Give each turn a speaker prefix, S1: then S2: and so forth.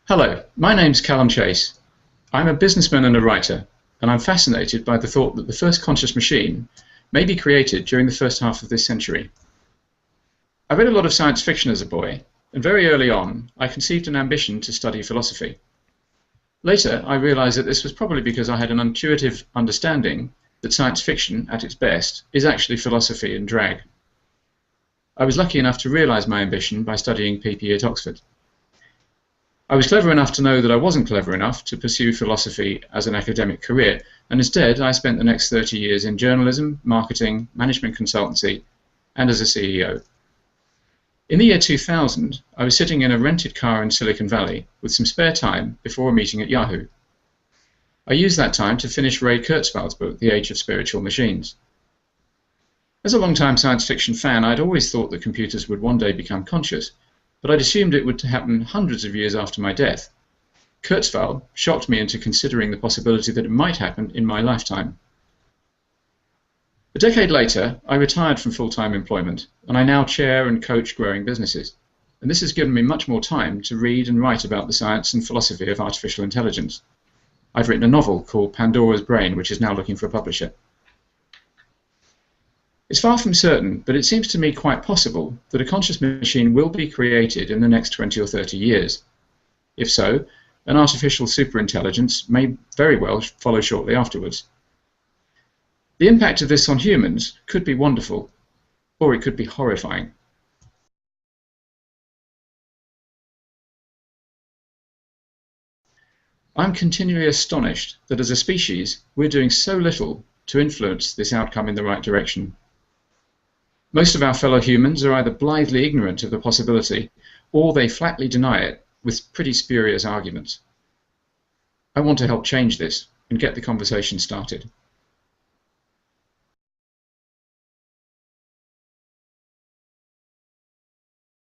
S1: Hello, my name's Calum Chace. I'm a businessman and a writer, and I'm fascinated by the thought that the first conscious machine may be created during the first half of this century. I read a lot of science fiction as a boy, and very early on I conceived an ambition to study philosophy. Later I realized that this was probably because I had an intuitive understanding that science fiction, at its best, is actually philosophy in drag. I was lucky enough to realize my ambition by studying PP at Oxford. I was clever enough to know that I wasn't clever enough to pursue philosophy as an academic career, and instead I spent the next 30 years in journalism, marketing, management consultancy, and as a CEO. In the year 2000, I was sitting in a rented car in Silicon Valley with some spare time before a meeting at Yahoo. I used that time to finish Ray Kurzweil's book, The Age of Spiritual Machines. As a long-time science fiction fan, I'd always thought that computers would one day become conscious, but I'd assumed it would happen hundreds of years after my death. Kurzweil shocked me into considering the possibility that it might happen in my lifetime. A decade later, I retired from full-time employment, and I now chair and coach growing businesses. And this has given me much more time to read and write about the science and philosophy of artificial intelligence. I've written a novel called Pandora's Brain, which is now looking for a publisher. It's far from certain, but it seems to me quite possible that a conscious machine will be created in the next 20 or 30 years. If so, an artificial superintelligence may very well follow shortly afterwards. The impact of this on humans could be wonderful, or it could be horrifying. I'm continually astonished that as a species we're doing so little to influence this outcome in the right direction. Most of our fellow humans are either blithely ignorant of the possibility, or they flatly deny it with pretty spurious arguments. I want to help change this and get the conversation started.